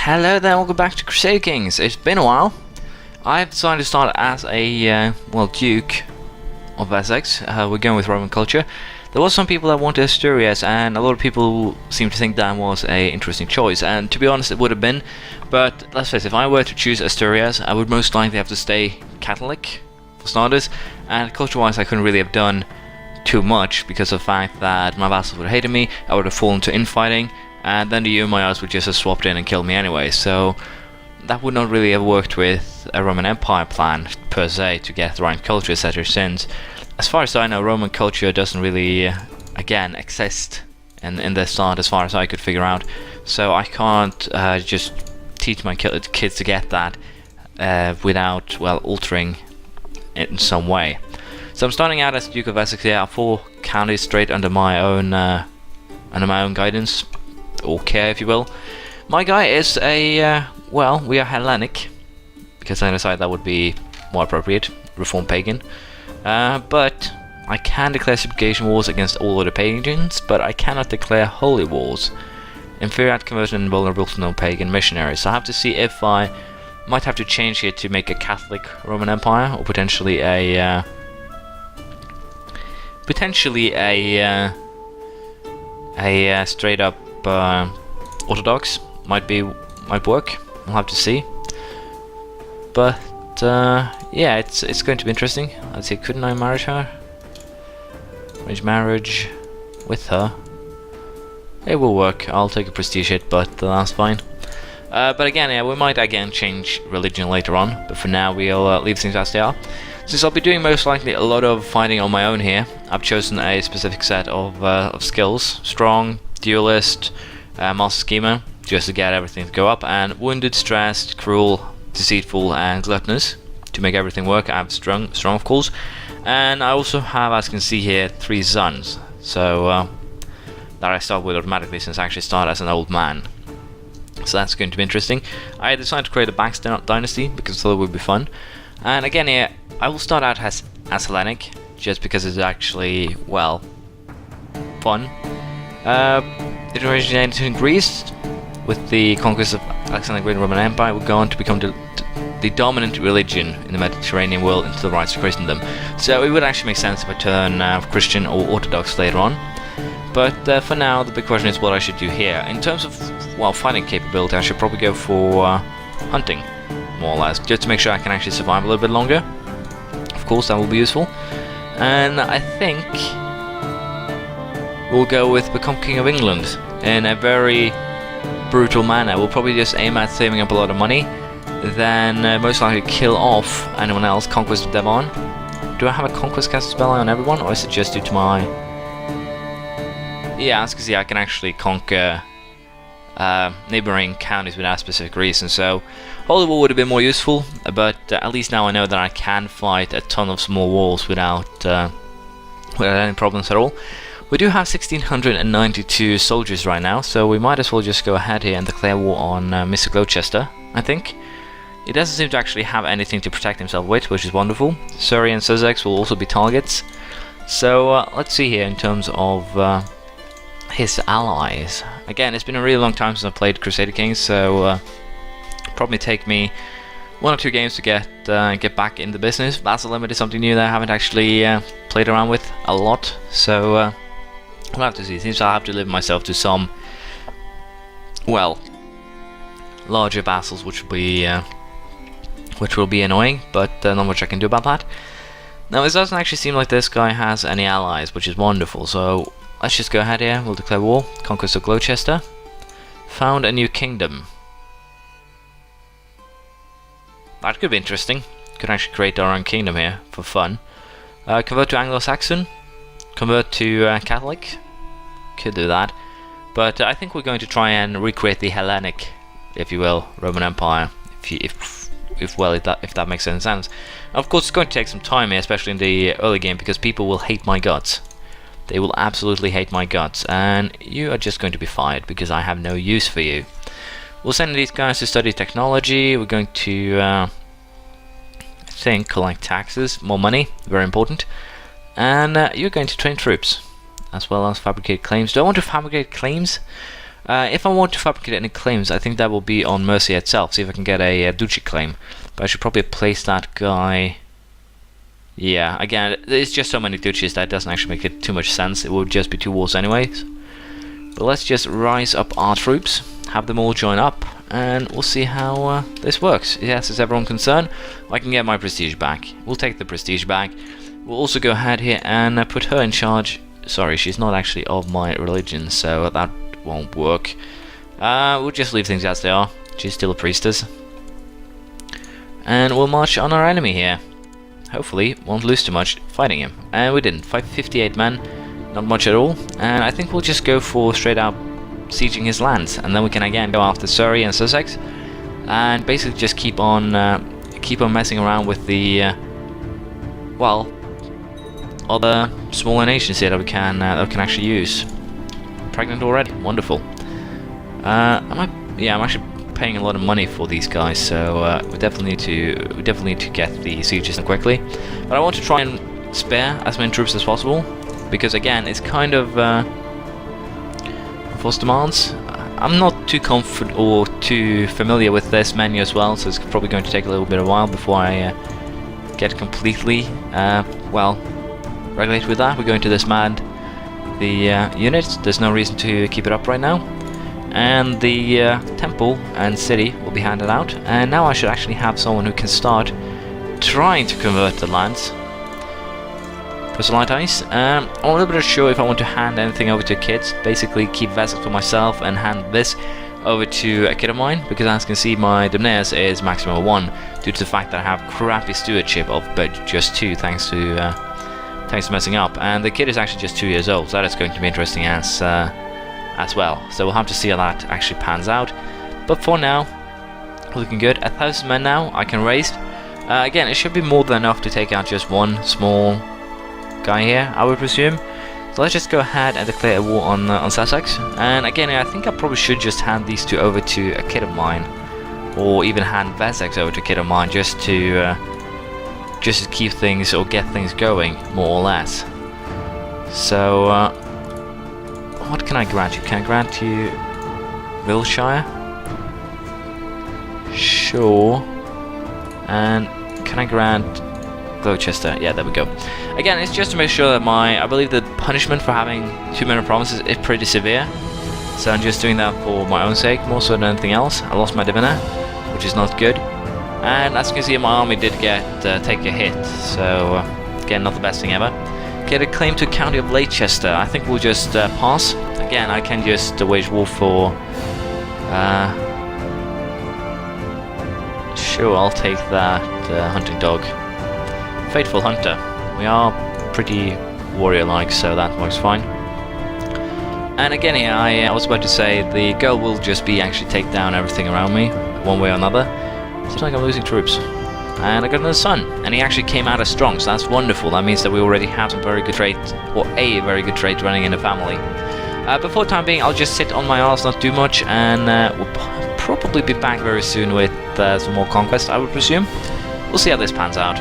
Hello there, welcome back to Crusader Kings. It's been a while. I've decided to start as a, Duke of Essex. We're going with Roman culture. There was some people that wanted Asturias, and a lot of people seem to think that was a interesting choice, and to be honest it would have been, but let's face it, if I were to choose Asturias, I would most likely have to stay Catholic, for starters, and culture-wise I couldn't really have done too much because of the fact that my vassals would have hated me, I would have fallen to infighting, and then the Umayyads would just have swapped in and killed me anyway, so that would not really have worked with a Roman Empire plan per se to get the right culture, etc. Since, as far as I know, Roman culture doesn't really, again, exist in the start as far as I could figure out, so I can't just teach my kids to get that without, well, altering it in some way. So I'm starting out as Duke of Essex here. I have 4 counties straight under my own guidance, or care, if you will. My guy is a, we are Hellenic, because I decided that would be more appropriate, Reformed Pagan. But I can declare subjugation wars against all other pagans, but I cannot declare holy wars. In theory, I'd convert an invulnerable to non-pagan missionaries, so I have to see if I might have to change here to make a Catholic Roman Empire, or potentially a straight up Orthodox might work. We'll have to see. But yeah, it's going to be interesting. Let's see, couldn't I marry her? Arrange marriage with her. It will work. I'll take a prestige hit, but that's fine. But again, yeah, we might again change religion later on. But for now, we'll leave things as they are. Since I'll be doing most likely a lot of fighting on my own here, I've chosen a specific set of skills: strong, duelist, master schemer, just to get everything to go up, and wounded, stressed, cruel, deceitful, and gluttonous to make everything work. I have strong of course, and I also have, as you can see here, 3 sons. So that I start with automatically, since I actually start as an old man. So that's going to be interesting. I decided to create a Bax dynasty because I thought it would be fun. And again here, I will start out as Hellenic, just because it's actually, well, fun. It originated in Greece with the conquest of Alexander the Great Roman Empire. Would go on to become the dominant religion in the Mediterranean world until the rise of Christendom. So it would actually make sense if I turn Christian or Orthodox later on. But for now, the big question is what I should do here. In terms of, well, fighting capability, I should probably go for hunting, more or less, just to make sure I can actually survive a little bit longer. Of course, that will be useful. And I think we'll go with become King of England in a very brutal manner. We'll probably just aim at saving up a lot of money, then most likely kill off anyone else. Conquest of Devon. Do I have a conquest cast spell on everyone, or is it just due to my... Yeah, as you can see, I can actually conquer neighboring counties without specific reason, so Holy War would have been more useful, but at least now I know that I can fight a ton of small wars without any problems at all. We do have 1692 soldiers right now, so we might as well just go ahead here and declare war on Mr. Gloucester, I think. He doesn't seem to actually have anything to protect himself with, which is wonderful. Surrey and Sussex will also be targets. So let's see here in terms of his allies. Again, it's been a really long time since I've played Crusader Kings, so probably take me 1 or 2 games to get back in the business. Vassal limit is something new that I haven't actually played around with a lot, so we'll have to see. It seems I'll have to limit myself to some, well, larger vassals, which will be annoying, but not much I can do about that. Now, it doesn't actually seem like this guy has any allies, which is wonderful, so let's just go ahead here. We'll declare war. Conquest of Gloucester. Found a new kingdom. That could be interesting. Could actually create our own kingdom here for fun. Convert to Anglo-Saxon. Convert to Catholic. Could do that. But I think we're going to try and recreate the Hellenic, if you will, Roman Empire. If that makes any sense. Of course, it's going to take some time here, especially in the early game, because people will hate my guts. They will absolutely hate my guts, and you are just going to be fired because I have no use for you. We'll send these guys to study technology. We're going to, I think, collect taxes, more money, very important. And you're going to train troops, as well as fabricate claims. Do I want to fabricate claims? If I want to fabricate any claims, I think that will be on Mercia itself, see if I can get a duchy claim. But I should probably place that guy... Yeah, again, there's just so many duchies that doesn't actually make it too much sense. It would just be 2 wars anyways. But let's just rise up our troops, have them all join up, and we'll see how this works. Yes, is everyone concerned? I can get my prestige back. We'll take the prestige back. We'll also go ahead here and put her in charge. Sorry, she's not actually of my religion, so that won't work. We'll just leave things as they are. She's still a priestess. And we'll march on our enemy here. Hopefully, won't lose too much fighting him. And we didn't. 58 men, not much at all. And I think we'll just go for straight out sieging his lands, and then we can again go after Surrey and Sussex, and basically just keep on messing around with the well, other smaller nations here that we can actually use. Pregnant already, wonderful. I'm actually paying a lot of money for these guys, so we definitely need to get the sieges done quickly. But I want to try and spare as many troops as possible, because again, it's kind of force demands. I'm not too comfortable or too familiar with this menu as well, so it's probably going to take a little bit of a while before I get completely well regulated with that. We're going to disband the units. There's no reason to keep it up right now. And the temple and city will be handed out, and now I should actually have someone who can start trying to convert the lands. Consolidating. I'm a little bit unsure if I want to hand anything over to kids, basically keep vessels for myself and hand this over to a kid of mine, because as you can see my Demneas is maximum 1 due to the fact that I have crappy stewardship of but just 2 thanks to messing up, and the kid is actually just 2 years old, so that is going to be interesting as well. So we'll have to see how that actually pans out. But for now, looking good. 1,000 men now I can raise. Again, it should be more than enough to take out just one small guy here, I would presume. So let's just go ahead and declare a war on Sussex. And again, I think I probably should just hand these 2 over to a kid of mine, or even hand Wessex over to a kid of mine, just to keep things or get things going, more or less. So what can I grant you? Can I grant you Wiltshire? Sure. And can I grant Gloucester? Yeah, there we go. Again, it's just to make sure that I believe the punishment for having too many provinces is pretty severe. So I'm just doing that for my own sake, more so than anything else. I lost my diviner, which is not good. And as you can see, my army did take a hit. So again, not the best thing ever. Get a claim to County of Leicester. I think we'll just pass. Again, I can just wage war for... sure, I'll take that hunting dog. Faithful Hunter. We are pretty warrior-like, so that works fine. And again here, I was about to say, the goal will just be actually take down everything around me, one way or another. Seems like I'm losing troops. And I got another son, and he actually came out as strong, so that's wonderful. That means that we already have some very good trait, or a very good trait running in the family. But for the time being, I'll just sit on my arse, not do much, and we'll probably be back very soon with some more conquest, I would presume. We'll see how this pans out.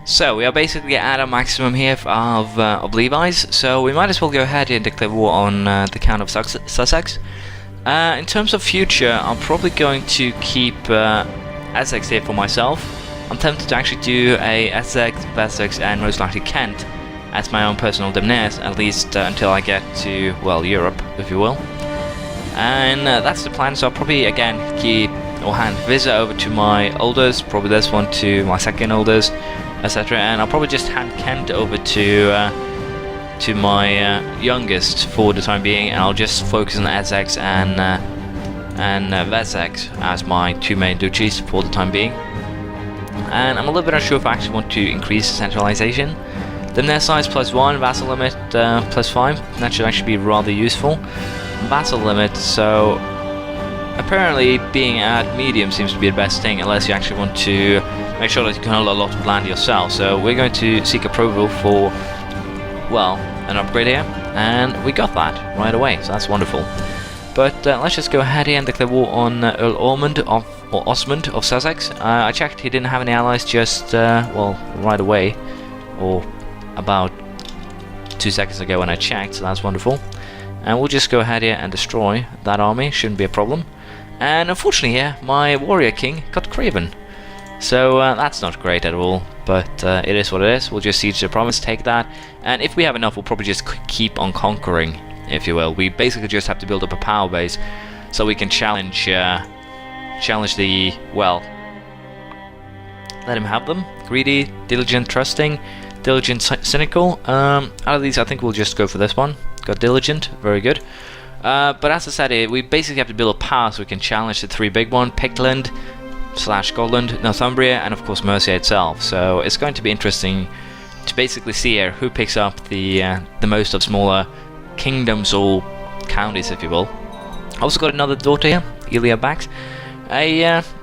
So we are basically at our maximum here of Levi's, so we might as well go ahead and declare war on the Count of Sussex. In terms of future, I'm probably going to keep Essex here for myself. I'm tempted to actually do a Essex, Wessex, and most likely Kent as my own personal Demneas, at least until I get to, well, Europe, if you will. And that's the plan, so I'll probably again keep or hand Visa over to my oldest, probably this one to my second oldest, etc. And I'll probably just hand Kent over to my youngest for the time being, and I'll just focus on Essex and Wessex as my 2 main duchies for the time being. And I'm a little bit unsure if I actually want to increase centralization. Demneas size +1, vassal limit +5. That should actually be rather useful. Vassal limit, so apparently being at medium seems to be the best thing, unless you actually want to make sure that you can hold a lot of land yourself. So we're going to seek approval for, well, an upgrade here, and we got that right away, so that's wonderful. But let's just go ahead here and declare war on Earl Osmond of Sussex. I checked, he didn't have any allies just, well, right away, or about 2 seconds ago when I checked, so that's wonderful. And we'll just go ahead here and destroy that army, shouldn't be a problem. And unfortunately here, my warrior king got craven. So that's not great at all, but it is what it is. We'll just siege the province, take that, and if we have enough, we'll probably just keep on conquering, if you will. We basically just have to build up a power base so we can challenge the, well, let him have them. Greedy, diligent, trusting, diligent, cynical. Out of these, I think we'll just go for this one. Got diligent, very good. But as I said, we basically have to build a power so we can challenge the three big ones: Pictland / Scotland, Northumbria, and of course Mercia itself. So it's going to be interesting to basically see here who picks up the most of smaller kingdoms or counties, if you will. Also got another daughter here, NeroBax.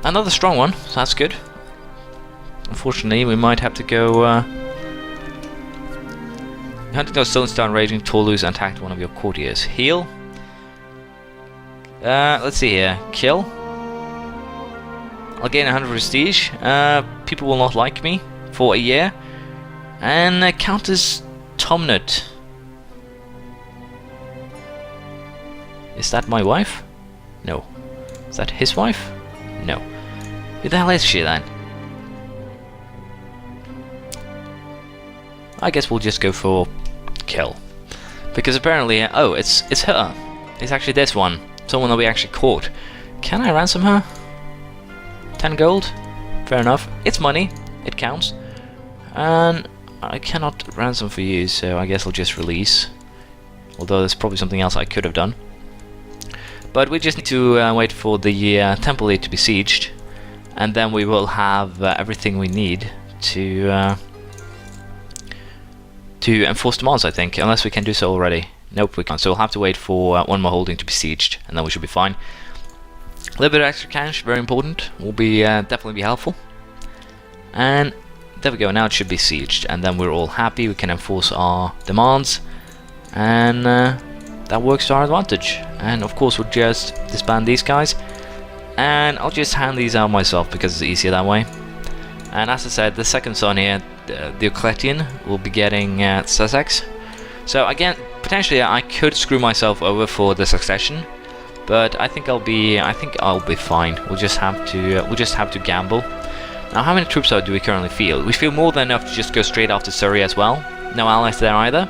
Another strong one, so that's good. Unfortunately, we might have to go. Hunting those Stone Star Raging, Toulouse, and attacked one of your courtiers. Heal. Let's see here. Kill. I'll gain 100 prestige. People will not like me for a year. And Countess Tomnut. Is that my wife? No. Is that his wife? No. Who the hell is she then? I guess we'll just go for kill. Because apparently, oh, it's her. It's actually this one. Someone that we actually caught. Can I ransom her? 10 gold? Fair enough. It's money. It counts. And I cannot ransom for you, so I guess I'll just release. Although there's probably something else I could have done. But we just need to wait for the temple to be sieged. And then we will have everything we need to enforce demands, I think, unless we can do so already. Nope, we can't. So we'll have to wait for one more holding to be sieged, and then we should be fine. A little bit of extra cash, very important, will be definitely be helpful. And there we go. Now it should be sieged, and then we're all happy. We can enforce our demands, and that works to our advantage. And of course, we'll just disband these guys, and I'll just hand these out myself because it's easier that way. And as I said, the second son here, Diocletian, will be getting Sussex. So again, potentially I could screw myself over for the succession, but I think I'll be fine. We'll just have to gamble. Now, how many troops do we currently field? We feel more than enough to just go straight after Surrey as well. No allies there either.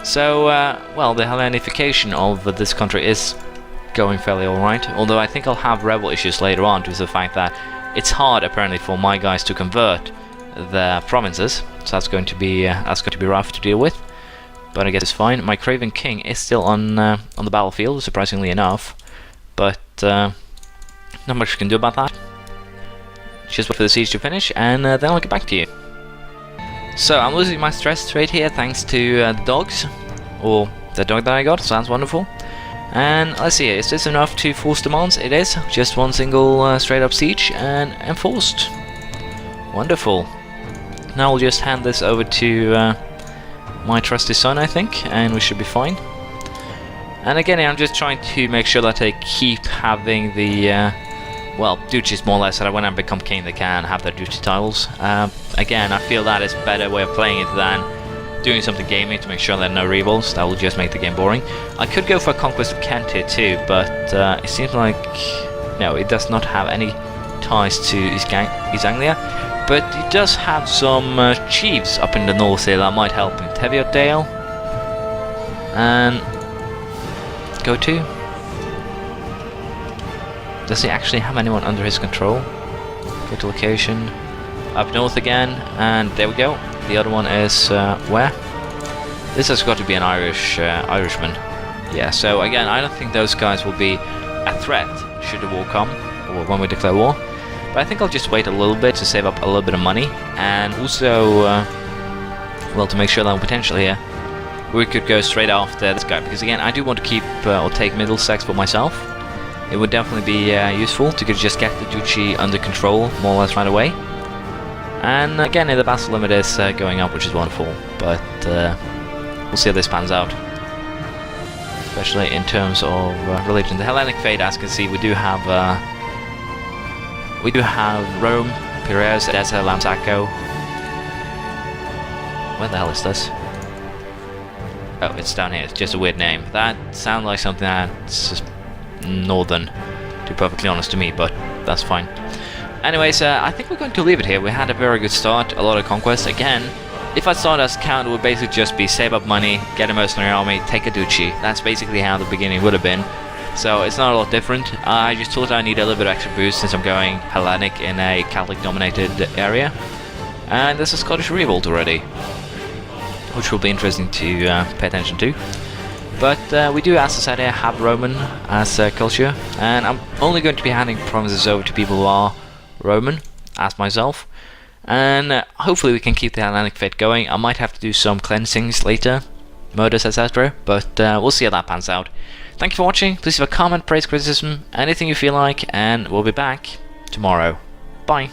So, well, the Hellenification of this country is going fairly alright. Although I think I'll have rebel issues later on due to the fact that it's hard apparently for my guys to convert the provinces. So that's going to be rough to deal with. But I guess it's fine. My Craven King is still on the battlefield, surprisingly enough. But not much we can do about that. Just wait for the siege to finish, and then I'll get back to you. So I'm losing my stress rate here thanks to the dogs, or the dog that I got, so that's wonderful. And let's see, is this enough to force demands? It is, just one single straight up siege, and enforced. Wonderful. Now we'll just hand this over to my trusty son, I think, and we should be fine. And again, I'm just trying to make sure that I keep having the well, duchies more or less, so that when I become king they can have their duty titles. Again, I feel that is a better way of playing it than doing something gamey to make sure there are no revolts. That will just make the game boring. I could go for a conquest of Kent here too, but it seems like no, it does not have any ties to East Anglia. But it does have some chiefs up in the north here that might help him. Teviotdale and go to. Does he actually have anyone under his control? Go to location. Up north again, and there we go. The other one is where? This has got to be an Irishman. Yeah, so again, I don't think those guys will be a threat should the war come, or when we declare war. But I think I'll just wait a little bit to save up a little bit of money, and also, well, to make sure that potentially here we could go straight after this guy, because again, I do want to keep or take Middlesex for myself. It would definitely be useful to just get the duchy under control more or less right away. And again, the battle limit is going up, which is wonderful. But we'll see how this pans out, especially in terms of religion. The Hellenic fate, as you can see, we do have Rome, Piraeus, Edessa, Lamsaco. Where the hell is this? Oh, it's down here. It's just a weird name. That sounds like something that's just northern, to be perfectly honest to me, but that's fine. Anyways, I think we're going to leave it here. We had a very good start, a lot of conquests. Again, if I start as count, it would basically just be save up money, get a mercenary army, take a duchy. That's basically how the beginning would have been. So it's not a lot different. I just thought I need a little bit of extra boost since I'm going Hellenic in a Catholic-dominated area. And there's a Scottish revolt already, which will be interesting to pay attention to. But we do, as I said here, have Roman as culture, and I'm only going to be handing provinces over to people who are Roman, as myself, and hopefully we can keep the Hellenic fate going. I might have to do some cleansings later, murders, etc., but we'll see how that pans out. Thank you for watching. Please leave a comment, praise, criticism, anything you feel like, and we'll be back tomorrow. Bye.